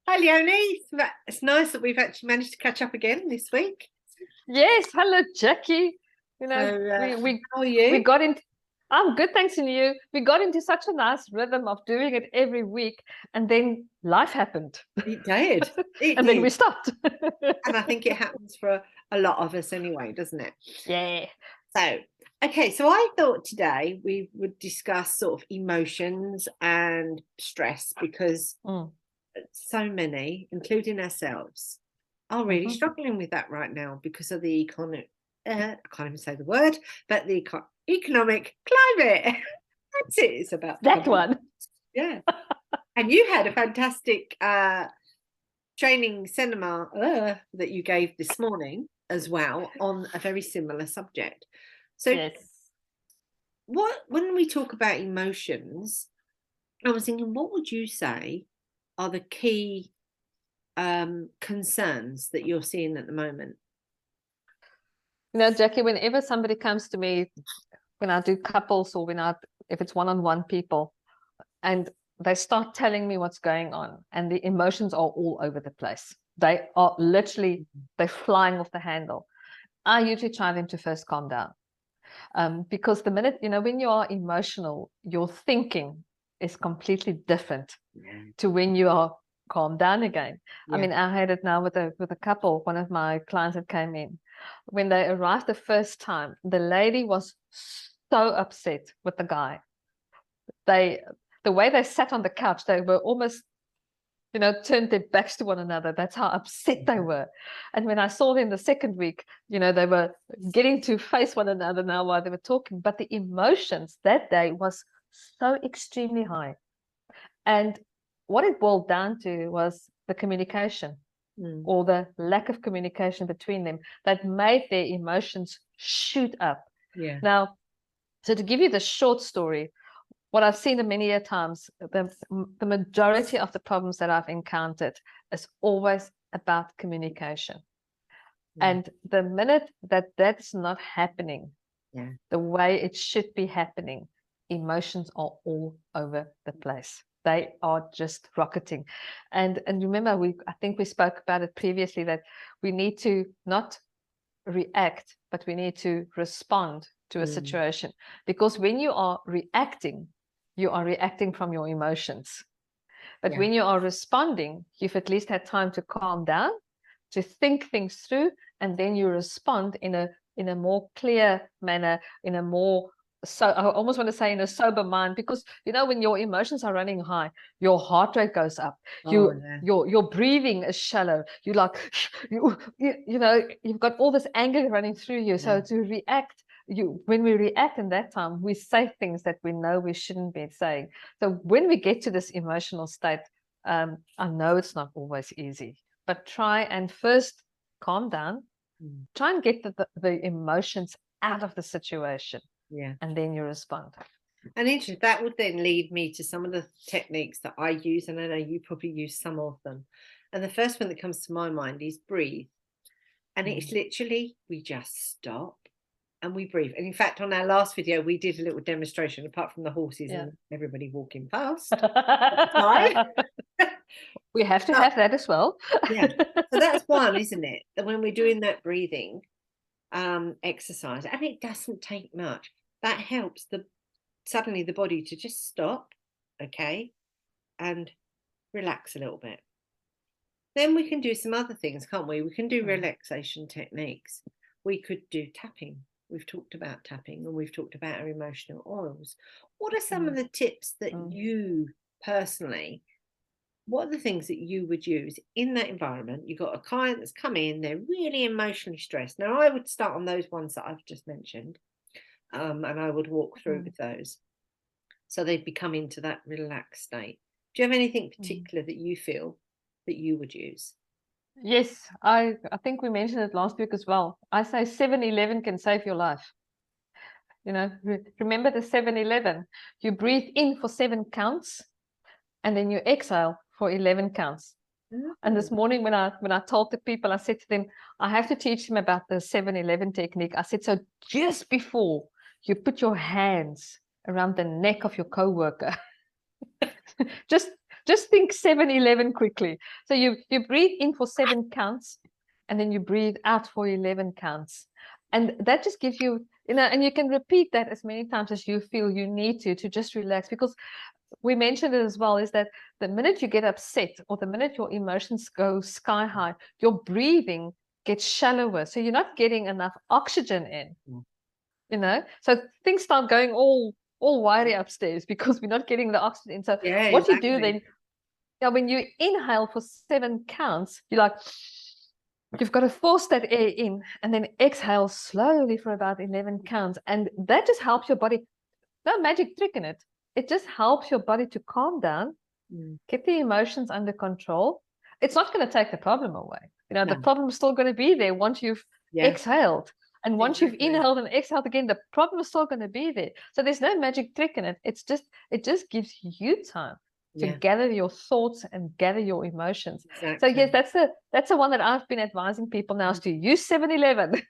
Hi, Leonie. It's nice that we've actually managed to catch up again this week. Yes, hello, Jackie. You So, know, we we how are we you? got into. I'm good, thanks to you. We got into such a nice rhythm of doing it every week, and then life happened, It did. It and then we did. stopped. And I think it happens for a lot of us anyway, doesn't it? Yeah. So, okay. So I thought today we would discuss sort of emotions and stress because Mm. so many, including ourselves, are really Mhm. struggling with that right now because of the economic, I can't even say the word, but the economic climate. That's it. It's about the That government. one. Yeah. And you had a fantastic training seminar that you gave this morning as well on a very similar subject. So, Yes. when we talk about emotions, I was thinking, what would you say are the key concerns that you're seeing at the moment? Jackie, whenever somebody comes to me, when I do couples or if it's one-on-one people, and they start telling me what's going on, and the emotions are all over the place. They are literally, they're flying off the handle. I usually try them to first calm down. Because the minute, when you are emotional, your thinking is completely different Yeah. to when you are calmed down again. I Yeah. mean, I had it now with a couple, one of my clients that came in. When they arrived the first time, the lady was so upset with the guy. They the way they sat on the couch, they were almost, turned their backs to one another. That's how upset they were. And when I saw them the second week, they were getting to face one another now while they were talking. But the emotions that day was so extremely high. And what it boiled down to was the communication Mm. or the lack of communication between them that made their emotions shoot up. Yeah. Now, so to give you the short story, what I've seen many a times, the majority of the problems that I've encountered is always about communication. Yeah. And the minute that that's not happening Yeah. the way it should be happening, emotions are all over the place. They are just rocketing. And remember, I think we spoke about it previously that we need to not react, but we need to respond to a Mm. situation. Because when you are reacting from your emotions. But Yeah. when you are responding, you've at least had time to calm down, to think things through, and then you respond in a more clear manner, in a more, so I almost want to say in a sober mind, because when your emotions are running high, your heart rate goes up, Oh, yeah. your breathing is shallow, you like you've got all this anger running through you. Yeah. So to react, when we react in that time, we say things that we know we shouldn't be saying. So when we get to this emotional state, I know it's not always easy, but try and first calm down, Mm. try and get the emotions out of the situation, Yeah. and then you respond. And interesting, that would then lead me to some of the techniques that I use, and I know you probably use some of them. And the first one that comes to my mind is breathe. And it's literally, we just stop and we breathe. And in fact, on our last video, we did a little demonstration, apart from the horses Yeah. and everybody walking past at the time. We have to But, have that as well. yeah. So that's one, isn't it? That when we're doing that breathing exercise, and it doesn't take much, that helps suddenly the body to just stop, okay, and relax a little bit. Then we can do some other things, can't we? We can do relaxation techniques. We could do tapping. We've talked about tapping and we've talked about our emotional oils. What are some of the tips that you personally, what are the things that you would use in that environment? You've got a client that's come in, they're really emotionally stressed. Now, I would start on those ones that I've just mentioned, and I would walk through with those. So they'd become into that relaxed state. Do you have anything particular that you feel that you would use? Yes, I think we mentioned it last week as well. I say 7-Eleven can save your life. Remember the 7-Eleven. You breathe in for 7 counts, and then you exhale for 11 counts. And this Oh, morning when I told the people, I said to them, I have to teach them about the 7-Eleven technique. I said, so just before you put your hands around the neck of your coworker, just just think 7-11 quickly. So you breathe in for 7 counts, and then you breathe out for 11 counts. And that just gives you, and you can repeat that as many times as you feel you need to just relax. Because we mentioned it as well, is that the minute you get upset or the minute your emotions go sky high, your breathing gets shallower. So you're not getting enough oxygen in, so things start going all wiry upstairs because we're not getting the oxygen in. So Yeah, what you do exactly. then, when you inhale for 7 counts, you're like, you've got to force that air in and then exhale slowly for about 11 counts. And that just helps your body. No magic trick in it. It just helps your body to calm down, keep the emotions under control. It's not going to take the problem away. The No. problem is still going to be there once you've exhaled. And once you've inhaled and exhaled again, the problem is still going to be there. So there's no magic trick in it. It just gives you time to gather your thoughts and gather your emotions. Exactly. So yes, that's the one that I've been advising people now is to use 7-11.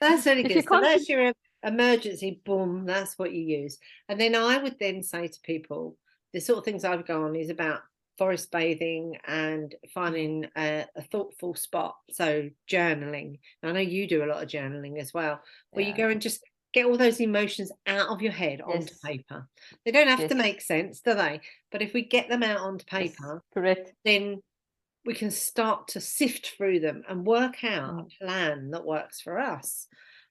That's really If good. you So can't that's your emergency, boom, that's what you use. And then I would then say to people, the sort of things I would go on is about forest bathing and finding a thoughtful spot. So journaling. I know you do a lot of journaling as well, where you go and just get all those emotions out of your head onto paper. They don't have to make sense, do they? But if we get them out onto paper, correct, then we can start to sift through them and work out a plan that works for us.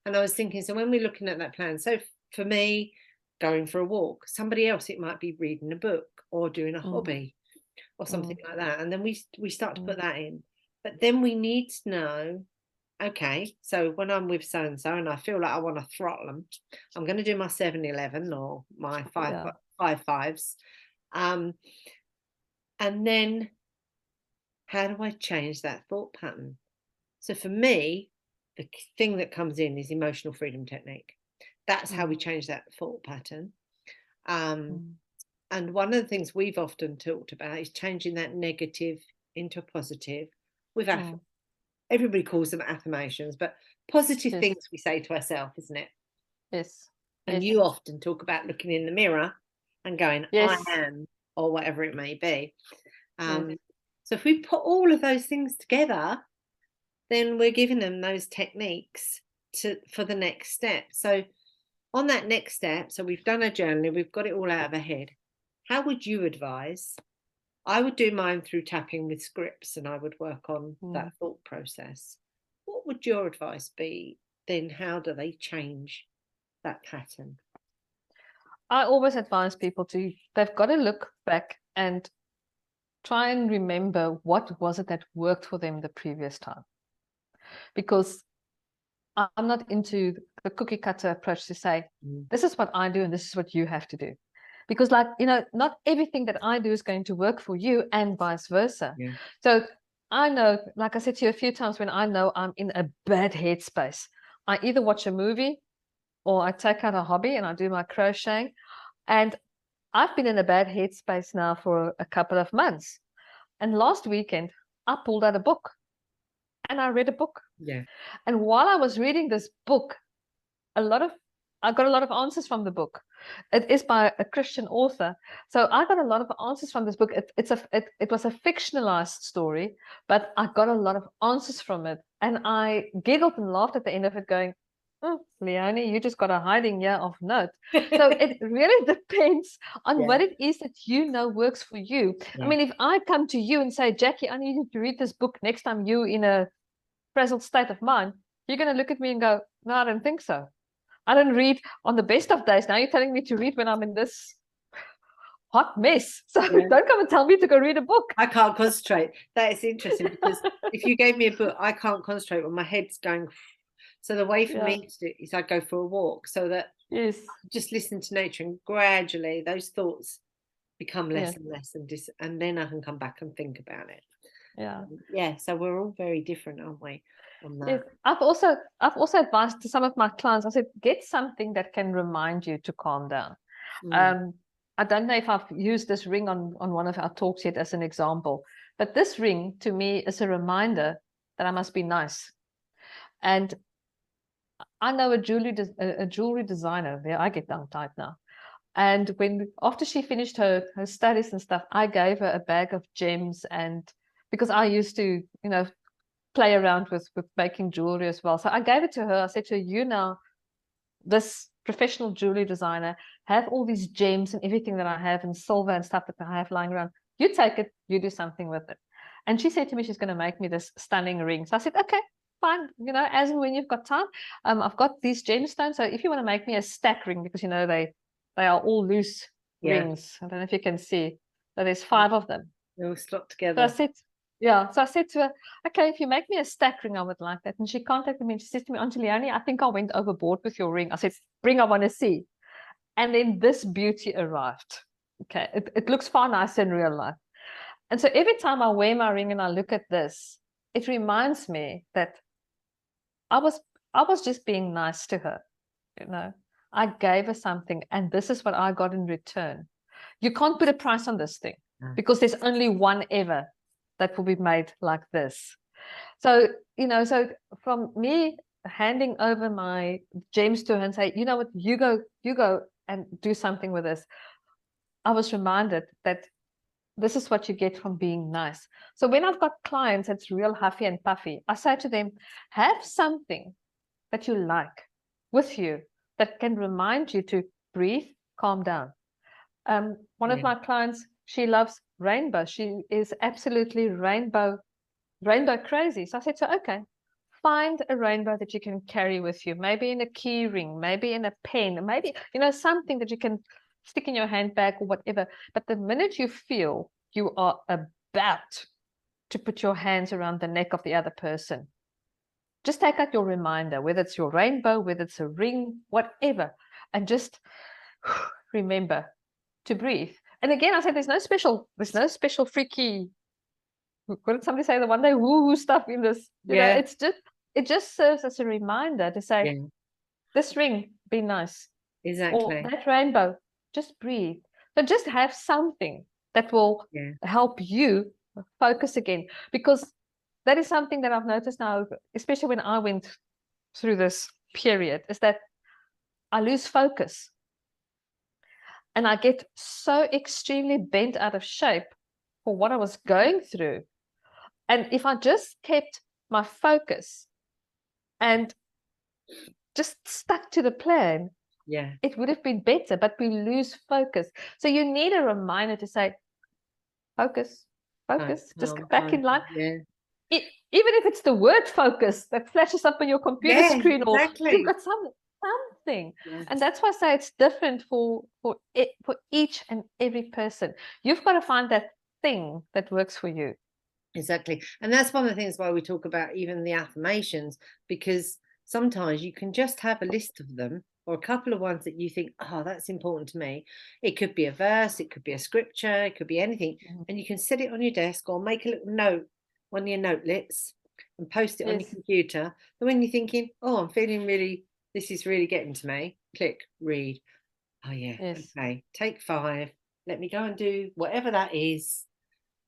And I was thinking, so when we're looking at that plan, so for me, going for a walk, somebody else, it might be reading a book or doing a hobby or something like that. And then we start to put that in. But then we need to know, okay, so when I'm with so-and-so and I feel like I want to throttle them, I'm going to do my 7-11 or my 5-5s. And then how do I change that thought pattern? So for me, the thing that comes in is emotional freedom technique. That's how we change that thought pattern. And one of the things we've often talked about is changing that negative into a positive with everybody calls them affirmations, but positive things we say to ourselves, isn't it? Yes. And you often talk about looking in the mirror and going, I am, or whatever it may be. So if we put all of those things together, then we're giving them those techniques for the next step. So on that next step, so we've done a journaling, we've got it all out of our head. How would you advise? I would do mine through tapping with scripts and I would work on that thought process. What would your advice be then? How do they change that pattern? I always advise people they've got to look back and try and remember what was it that worked for them the previous time. Because I'm not into the cookie cutter approach to say, this is what I do and this is what you have to do. Because not everything that I do is going to work for you and vice versa. So I know, like I said to you a few times, when I know I'm in a bad headspace, I either watch a movie or I take out a hobby and I do my crocheting. And I've been in a bad headspace now for a couple of months. And last weekend, I pulled out a book and I read a book. And while I was reading this book, I got a lot of answers from the book. It is by a Christian author. So I got a lot of answers from this book. It was a fictionalized story, but I got a lot of answers from it. And I giggled and laughed at the end of it going, Leonie, you just got a hiding here of note. So it really depends on what it is that works for you. I mean, if I come to you and say, Jackie, I need you to read this book next time you're in a frazzled state of mind, you're going to look at me and go, no, I don't think so. I don't read on the best of days. Now you're telling me to read when I'm in this hot mess. So don't come and tell me to go read a book. I can't concentrate. That is interesting because if you gave me a book, I can't concentrate when my head's going. So the way for me to do it is I go for a walk so that I just listen to nature and gradually those thoughts become less and less and then I can come back and think about it. So we're all very different, aren't we, on that? I've also advised to some of my clients, I said, get something that can remind you to calm down. I don't know if I've used this ring on one of our talks yet as an example, but this ring to me is a reminder that I must be nice. And I know a jewelry designer, there I get tongue tied now, And after she finished her studies and stuff, I gave her a bag of gems, and because I used to, play around with making jewelry as well. So I gave it to her. I said to her, you now, this professional jewelry designer, have all these gems and everything that I have and silver and stuff that I have lying around. You take it, you do something with it. And she said to me, she's going to make me this stunning ring. So I said, okay, fine. As and when you've got time, I've got these gemstones. So if you want to make me a stack ring, because, they are all loose rings. I don't know if you can see. So there's 5 of them. They're all slot So together. I said, so I said to her, okay, if you make me a stack ring, I would like that. And she contacted me and she said to me, Auntie Leonie, I think I went overboard with your ring. I said, bring, I want to see. And then this beauty arrived. Okay, it looks far nicer in real life. And so every time I wear my ring and I look at this, it reminds me that I was just being nice to her. I gave her something, and this is what I got in return. You can't put a price on this thing because there's only one ever that will be made like this. So, so from me handing over my gems to her and say, you know what, you go and do something with this, I was reminded that this is what you get from being nice. So when I've got clients that's real huffy and puffy, I say to them, have something that you like with you that can remind you to breathe, calm down. One of my clients, she loves rainbow. She is absolutely rainbow crazy. So I said to her, okay, find a rainbow that you can carry with you, maybe in a key ring, maybe in a pen, maybe, something that you can stick in your handbag or whatever. But the minute you feel you are about to put your hands around the neck of the other person, just take out your reminder, whether it's your rainbow, whether it's a ring, whatever, and just remember to breathe. And again, I said there's no special freaky, what did somebody say the one day, woo stuff in this. It just serves as a reminder to say, this ring, be nice. Exactly. Or that rainbow, just breathe. So just have something that will help you focus again, because that is something that I've noticed now, especially when I went through this period, is that I lose focus. And I get so extremely bent out of shape for what I was going through. And if I just kept my focus and just stuck to the plan, it would have been better, but we lose focus. So you need a reminder to say, focus, just get back in line. Even if it's the word focus that flashes up on your computer screen, or you've got something. And that's why I say it's different for each and every person. You've got to find that thing that works for you. Exactly. And that's one of the things why we talk about even the affirmations, because sometimes you can just have a list of them or a couple of ones that you think, oh, that's important to me. It could be a verse, it could be a scripture, it could be anything. And you can set it on your desk or make a little note on your notelets and post it on your computer. And when you're thinking, oh, I'm feeling really, this is really getting to me, click, read. Oh, okay, take 5. Let me go and do whatever that is.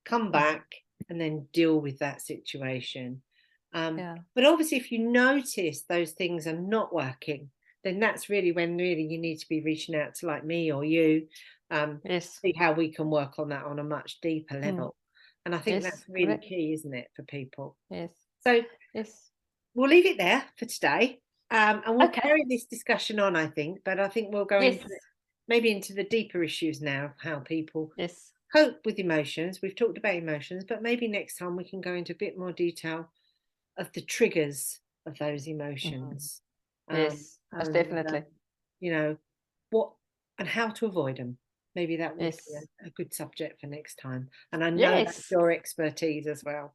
Come back and then deal with that situation. But obviously, if you notice those things are not working, then that's really when you need to be reaching out to like me or you, see how we can work on that on a much deeper level. And I think that's really key, isn't it, for people? So we'll leave it there for today. And we'll carry this discussion on, I think, but I think we'll go into maybe into the deeper issues now, how people cope with emotions. We've talked about emotions, but maybe next time we can go into a bit more detail of the triggers of those emotions. Most definitely. What and how to avoid them. Maybe that would be a good subject for next time. And I know that's your expertise as well.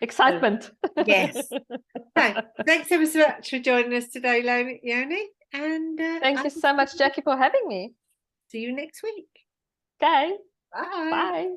Excitement. So, yes. So, thanks ever so much for joining us today, Leonie. And thank you so much, Jackie, for having me. See you next week. Okay. Bye. Bye.